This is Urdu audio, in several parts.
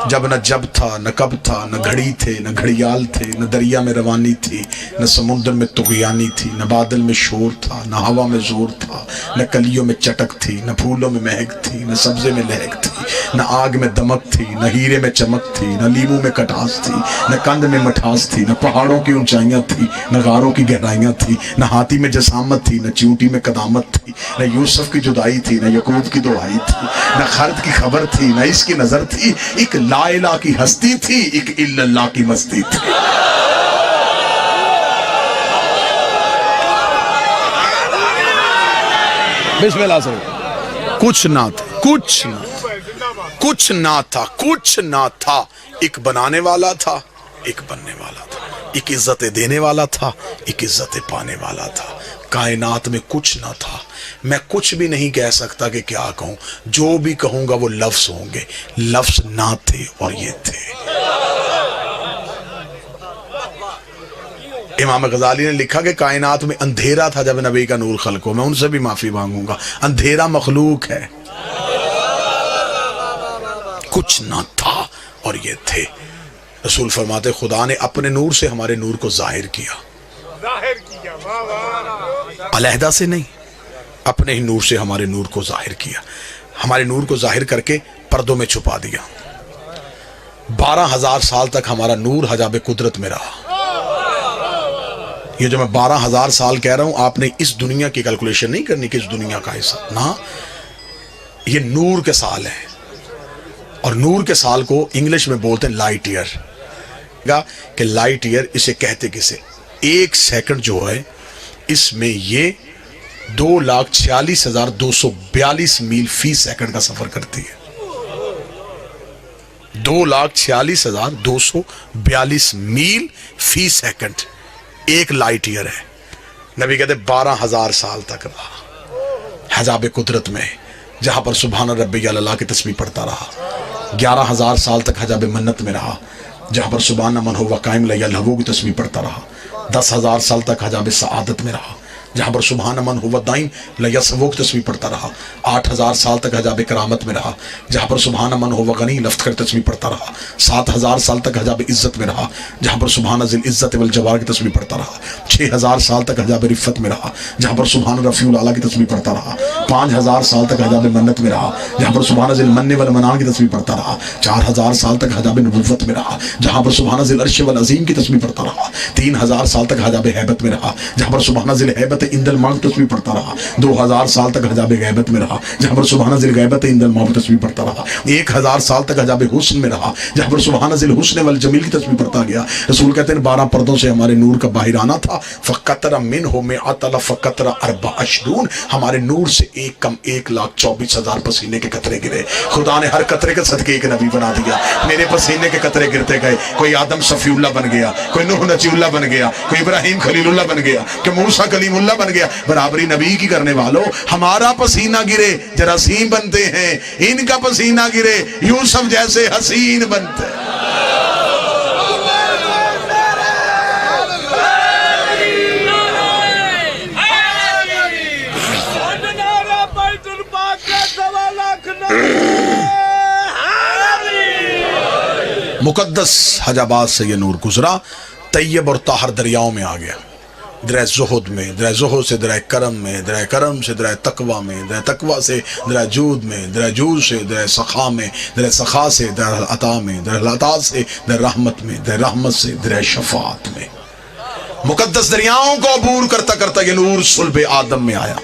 جب نہ جب تھا نہ کب تھا، نہ گھڑی تھے نہ گھڑیال تھے، نہ دریا میں روانی تھی نہ سمندر میں طغیانی تھی، نہ بادل میں شور تھا نہ ہوا میں زور تھا، نہ کلیوں میں چٹک تھی نہ پھولوں میں مہک تھی، نہ سبزے میں لہک تھی، نہ آگ میں دمک تھی نہ ہیرے میں چمک تھی، نہ لیموں میں کٹاس تھی نہ کند میں مٹھاس تھی، نہ پہاڑوں کی اونچائیاں تھی نہ غاروں کی گہرائیاں تھی، نہ ہاتھی میں جسامت تھی نہ چیونٹی میں قدامت تھی، نہ یوسف کی جدائی تھی نہ یعقوب کی دعائی تھی، نہ خرد کی خبر تھی نہ اس کی نظر تھی، ایک لا الہ کی ہستی تھی ایک الا اللہ کی مستی تھی۔ بسم اللہ سے کچھ نہ تھا، کچھ نہ کچھ نہ تھا، کچھ نہ تھا، ایک بنانے والا تھا ایک بننے والا تھا، ایک عزت دینے والا تھا ایک عزت پانے والا تھا۔ کائنات میں کچھ نہ تھا، میں کچھ بھی نہیں کہہ سکتا کہ کیا کہوں، جو بھی کہوں گا وہ لفظ ہوں گے، لفظ نہ تھے اور یہ تھے۔ امام غزالی نے لکھا کہ کائنات میں اندھیرا تھا جب نبی کا نور خلق ہو، میں ان سے بھی معافی مانگوں گا، اندھیرا مخلوق ہے، کچھ نہ تھا اور یہ تھے۔ رسول فرماتے خدا نے اپنے نور سے ہمارے نور کو ظاہر کیا، علیحدہ سے نہیں، اپنے ہی نور سے ہمارے نور کو ظاہر کیا، ہمارے نور کو ظاہر کر کے پردوں میں چھپا دیا۔ 12,000 سال تک ہمارا نور حجاب قدرت میں رہا۔ یہ جو میں 12,000 سال کہہ رہا ہوں، آپ نے اس دنیا کی کیلکولیشن نہیں کرنی کہ اس دنیا کا حصہ، نہ، یہ نور کے سال ہیں، اور نور کے سال کو انگلش میں بولتے ہیں لائٹ ایئر، کہ لائٹ ایئر اسے کہتے کسے، ایک سیکنڈ جو ہے اس میں یہ 2,46,242 میل فی سیکنڈ کا سفر کرتی ہے، 2,46,242 میل فی سیکنڈ ایک لائٹ ایئر ہے۔ نبی کہتے 12,000 سال تک رہا حجاب قدرت میں، جہاں پر سبحان ربی اللہ کی تسبیح پڑھتا رہا۔ 11,000 سال تک حجاب منت میں رہا، جہاں پر سبحان من ہوا قائم لیا لہو کی تسبیح پڑھتا رہا۔ 10,000 سال تک حجاب سعادت میں رہا، جہاں پر سبحان من ہوا دائم لیا سبو کی تسبیح پڑھتا رہا۔ 8,000 سال تک حجاب کرامت میں رہا، جہاں پر سبحان من ہوا غنی لفظ کر تسبیح پڑھتا رہا۔ 7,000 سال تک حجاب عزت میں رہا، جہاں پر سبحان ذی العزت والجبار کی تسبیح پڑھتا رہا۔ 6,000 سال تک حجاب رفت میں رہا، جہاں پر سبحان رفیع الاعلیٰ کی تسبیح پڑھتا رہا۔ 5,000 سال تک حجاب منت میں رہا، جہاں پر سبحان ذی المن والمنان کی تسبیح پڑھتا رہا۔ 4,000 سال تک حجاب نبوت میں رہا، جہاں پر سبحان ذی العرش والعظیم کی تسبیح پڑھتا رہا۔ 3,000 سال تک حجاب ہیبت میں رہا، جہاں پر سبحان ذی الہیبت عند الموت کی تسبیح پڑھتا رہا۔ 2,000 سال تک حجاب غیبت میں رہا، جہاں پر سبحان ذی الغیبت عند الموت کی تسبیح پڑھتا رہا۔ 1,000 سال تک حجاب حسن میں رہا، جہاں پر سبحان ذی الحسن والجمیل کی تسبیح پڑھتا گیا۔ رسول کہتے ہیں 12 پردوں سے ہمارے نور کا باہر آنا تھا، فقطر منہ مئۃ الف فقطر 24، ہمارے نور سے ایک کم 1,24,000 پسینے کے قطرے گرے۔ خدا نے ہر قطرے کے صدقے ایک نبی بنا دیا، میرے پسینے کے قطرے گرتے گئے، کوئی آدم صفی اللہ بن گیا، کوئی نوح نجی اللہ بن گیا، کوئی ابراہیم خلیل اللہ بن گیا، کوئی موسیٰ کلیم اللہ بن گیا۔ برابری نبی کی کرنے والوں، ہمارا پسینہ گرے جراثیم بنتے ہیں، ان کا پسینہ گرے یوسف جیسے حسین بنتے ہیں۔ مقدس حجابات سے یہ نور گزرا، طیب اور طاہر دریاؤں میں آ گیا، درہ زہد میں، درہ زہد سے درہ کرم میں، درہ کرم سے درہ تقوی میں، درہ تقوی سے درہ جود میں، درہ جود سے درہ سخا میں، درہ سخا سے درہ عطا میں، درہ عطا سے درہ رحمت میں، درہ رحمت سے درہ شفاعت میں۔ مقدس دریاؤں کو عبور کرتا کرتا یہ نور صلب آدم میں آیا،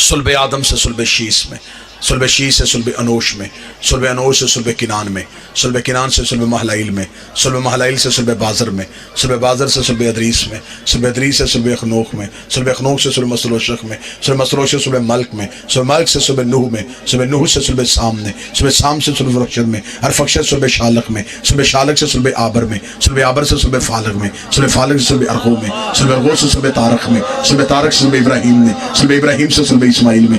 صلب آدم سے صلب شیس میں، صلب شیس سے صلب انوش میں، صلب انوش سے صلب کنان میں، صلب کنان سے صلب محلائل میں، صلب محلائل سے صلب بازر میں، صلب بازر سے صلب ادریس میں، صلب ادریس سے صلب اخنوخ میں، صلب اخنوخ سے صلب مسروشق میں، صلب مسروش سے صلب ملک میں، صلب ملک سے صلب نوح میں، صلب نوح سے صلب سام میں، صلب سام سے صلب فرخشد میں، ارفخشد سے صلب شالق میں، صلب شالق سے صلب آبر میں، صلب آبر سے صلب فالق میں، صلب فالق سے صلب ارغو میں، صلب ارغو سے صلب تارق میں، صلب تارق سے صلب ابراہیم میں، صلب ابراہیم سے صلب اسماعیل میں،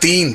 3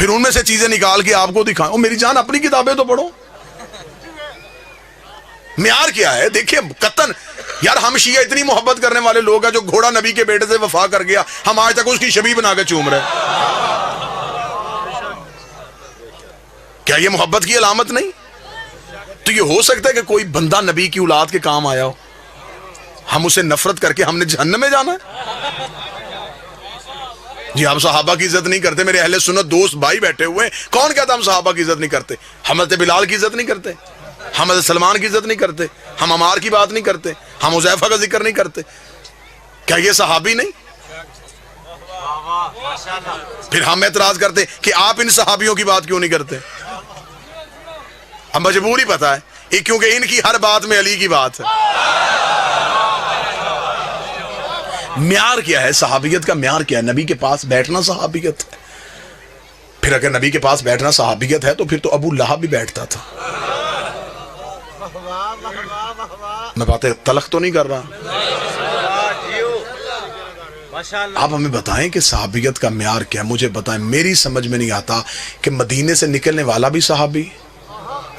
پھر ان میں سے چیزیں نکال کے آپ کو دکھائیں. میری جان اپنی کتابیں تو پڑھو. معیار کیا ہے؟ دیکھیں قطن یار ہم شیعہ اتنی محبت کرنے والے لوگ ہیں, جو گھوڑا نبی کے بیٹے سے وفا کر گیا ہم آج تک اس کی شبیہ بنا کے چوم رہے. کیا یہ محبت کی علامت نہیں؟ تو یہ ہو سکتا ہے کہ کوئی بندہ نبی کی اولاد کے کام آیا ہو, ہم اسے نفرت کر کے ہم نے جہنم میں جانا ہے؟ جی ہم صحابہ کی عزت نہیں کرتے. میرے اہل سنت دوست بھائی بیٹھے ہوئے ہیں, کون کہتا ہم صحابہ کی عزت نہیں کرتے؟ حضرت بلال کی عزت نہیں کرتے, ہم حضرت سلمان کی عزت نہیں کرتے, ہم عمار کی بات نہیں کرتے, ہم حذیفہ کا ذکر نہیں کرتے. کیا یہ صحابی نہیں؟ پھر ہم اعتراض کرتے کہ آپ ان صحابیوں کی بات کیوں نہیں کرتے؟ ہم مجبوری پتہ ہے کیونکہ ان کی ہر بات میں علی کی بات ہے. معیار کیا ہے صحابیت کا؟ معیار کیا ہے؟ نبی کے پاس بیٹھنا صحابیت ہے. پھر اگر نبی کے پاس بیٹھنا صحابیت ہے تو پھر تو ابو لہب بھی بیٹھتا تھا. میں باتیں تلخ تو نہیں کر رہا. آپ ہمیں بتائیں کہ صحابیت کا معیار کیا ہے؟ مجھے بتائیں. میری سمجھ میں نہیں آتا کہ مدینے سے نکلنے والا بھی صحابی,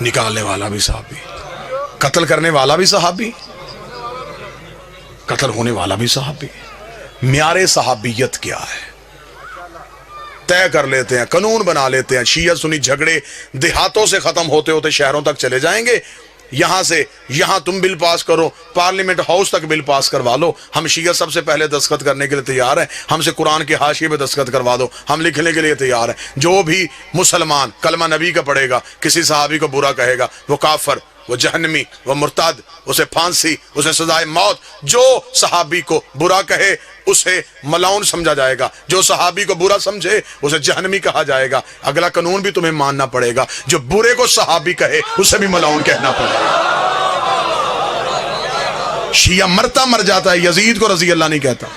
نکالنے والا بھی صحابی, قتل کرنے والا بھی صحابی, قتل ہونے والا بھی صحابی. معیار صحابیت کیا ہے؟ طے کر لیتے ہیں, قانون بنا لیتے ہیں. شیعہ سنی جھگڑے دیہاتوں سے ختم ہوتے ہوتے شہروں تک چلے جائیں گے. یہاں سے یہاں تم بل پاس کرو, پارلیمنٹ ہاؤس تک بل پاس کروا لو. ہم شیعہ سب سے پہلے دستخط کرنے کے لیے تیار ہیں. ہم سے قرآن کے حاشیے پہ دستخط کروا دو, ہم لکھنے کے لیے تیار ہیں. جو بھی مسلمان کلمہ نبی کا پڑھے گا, کسی صحابی کو برا کہے گا, وہ کافر, وہ جہنمی, وہ مرتد, اسے پھانسی, اسے سزائے موت. جو صحابی کو برا کہے اسے ملعون سمجھا جائے گا, جو صحابی کو برا سمجھے اسے جہنمی کہا جائے گا. اگلا قانون بھی تمہیں ماننا پڑے گا, جو برے کو صحابی کہے اسے بھی ملعون کہنا پڑے گا. شیعہ مرتا مر جاتا ہے, یزید کو رضی اللہ نہیں کہتا.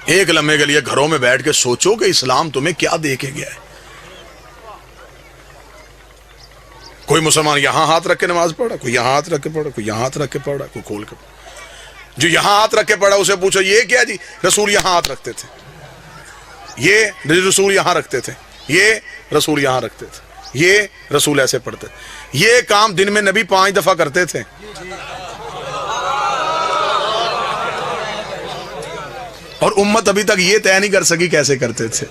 ایک لمحے کے لیے گھروں میں بیٹھ کے سوچو کہ اسلام تمہیں کیا دے کے گیا ہے. کوئی مسلمان یہاں ہاتھ رکھ کے نماز پڑھا, کوئی یہاں ہاتھ رکھ کے پڑھا, کوئی یہاں ہاتھ رکھ کے پڑھا, کوئی کھول کے پڑھا. جو یہاں ہاتھ رکھ کے پڑھا اسے پوچھو یہ کیا جی؟ رسول یہاں ہاتھ رکھتے تھے, یہ رسول یہاں رکھتے تھے, یہ رسول یہاں رکھتے تھے, یہ رسول ایسے پڑھتے تھے. یہ کام دن میں نبی 5 دفعہ کرتے تھے. اور امت ابھی تک یہ طے نہیں کر سکی کیسے کرتے تھے.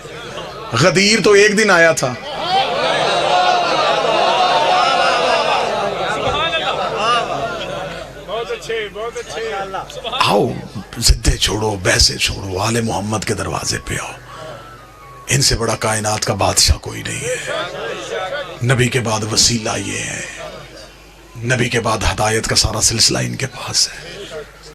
غدیر تو ایک دن آیا تھا, آؤ ضدیں چھوڑو, بحثیں چھوڑو, آل محمد کے دروازے پہ آؤ. ان سے بڑا کائنات کا بادشاہ کوئی نہیں ہے. نبی کے بعد وسیلہ یہ ہے, نبی کے بعد ہدایت کا سارا سلسلہ ان کے پاس ہے.